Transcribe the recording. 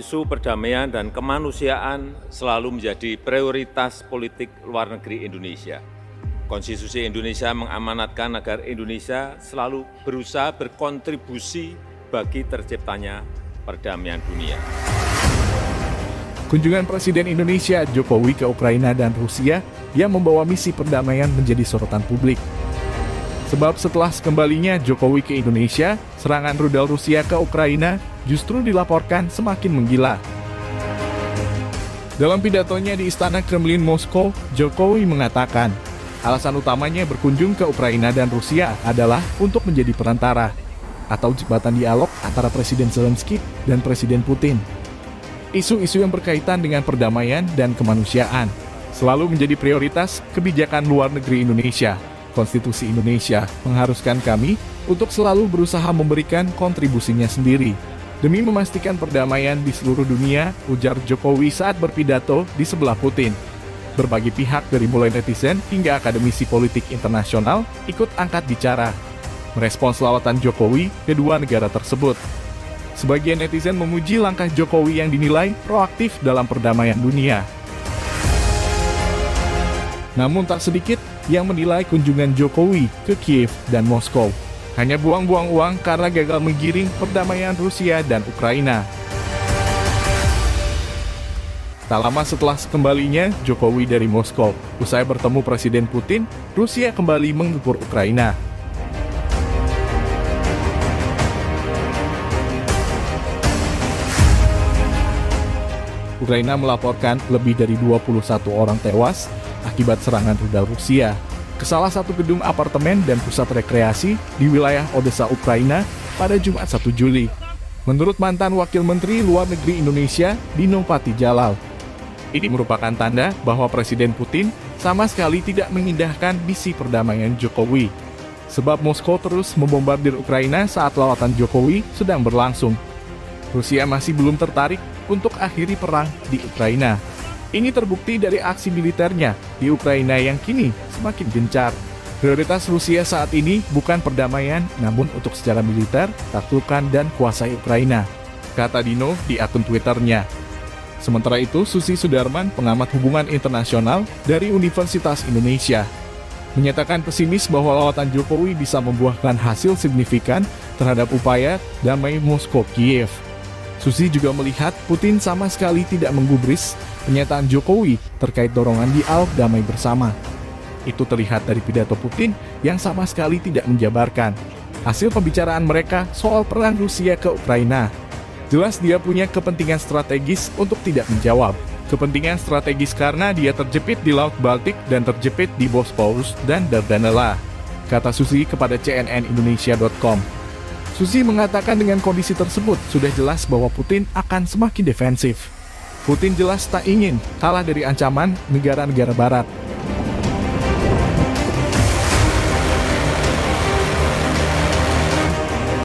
isu perdamaian dan kemanusiaan selalu menjadi prioritas politik luar negeri Indonesia. Konstitusi Indonesia mengamanatkan agar Indonesia selalu berusaha berkontribusi bagi terciptanya perdamaian dunia. Kunjungan Presiden Indonesia Jokowi ke Ukraina dan Rusia yang membawa misi perdamaian menjadi sorotan publik. Sebab setelah kembalinya Jokowi ke Indonesia, serangan rudal Rusia ke Ukraina justru dilaporkan semakin menggila. Dalam pidatonya di Istana Kremlin Moskow, Jokowi mengatakan, alasan utamanya berkunjung ke Ukraina dan Rusia adalah untuk menjadi perantara atau jembatan dialog antara Presiden Zelensky dan Presiden Putin. Isu-isu yang berkaitan dengan perdamaian dan kemanusiaan selalu menjadi prioritas kebijakan luar negeri Indonesia. Konstitusi Indonesia mengharuskan kami untuk selalu berusaha memberikan kontribusinya sendiri demi memastikan perdamaian di seluruh dunia, ujar Jokowi saat berpidato di sebelah Putin. Berbagai pihak dari mulai netizen hingga akademisi politik internasional ikut angkat bicara merespons lawatan Jokowi ke dua negara tersebut. Sebagian netizen memuji langkah Jokowi yang dinilai proaktif dalam perdamaian dunia. Namun tak sedikit yang menilai kunjungan Jokowi ke Kiev dan Moskow hanya buang-buang uang karena gagal menggiring perdamaian Rusia dan Ukraina. Tak lama setelah kembalinya Jokowi dari Moskow, usai bertemu Presiden Putin, Rusia kembali menggempur Ukraina. Ukraina melaporkan lebih dari 21 orang tewas akibat serangan rudal Rusia ke salah satu gedung apartemen dan pusat rekreasi di wilayah Odessa, Ukraina pada Jumat 1 Juli. Menurut mantan Wakil Menteri Luar Negeri Indonesia, Dino Patijalal, ini merupakan tanda bahwa Presiden Putin sama sekali tidak mengindahkan misi perdamaian Jokowi. Sebab Moskow terus membombardir Ukraina saat lawatan Jokowi sedang berlangsung. Rusia masih belum tertarik untuk akhiri perang di Ukraina. Ini terbukti dari aksi militernya di Ukraina yang kini semakin gencar. Prioritas Rusia saat ini bukan perdamaian, namun untuk secara militer, taklukkan dan kuasai Ukraina, kata Dino di akun Twitternya. Sementara itu, Susi Sudarman, pengamat hubungan internasional dari Universitas Indonesia, menyatakan pesimis bahwa lawatan Jokowi bisa membuahkan hasil signifikan terhadap upaya damai Moskow-Kiev. Susi juga melihat Putin sama sekali tidak menggubris pernyataan Jokowi terkait dorongan dialog damai bersama. Itu terlihat dari pidato Putin yang sama sekali tidak menjabarkan hasil pembicaraan mereka soal perang Rusia ke Ukraina. Jelas dia punya kepentingan strategis untuk tidak menjawab. Kepentingan strategis karena dia terjepit di Laut Baltik dan terjepit di Bosporus dan Dardanella, kata Susi kepada cnnindonesia.com. Susi mengatakan dengan kondisi tersebut sudah jelas bahwa Putin akan semakin defensif. Putin jelas tak ingin kalah dari ancaman negara-negara barat.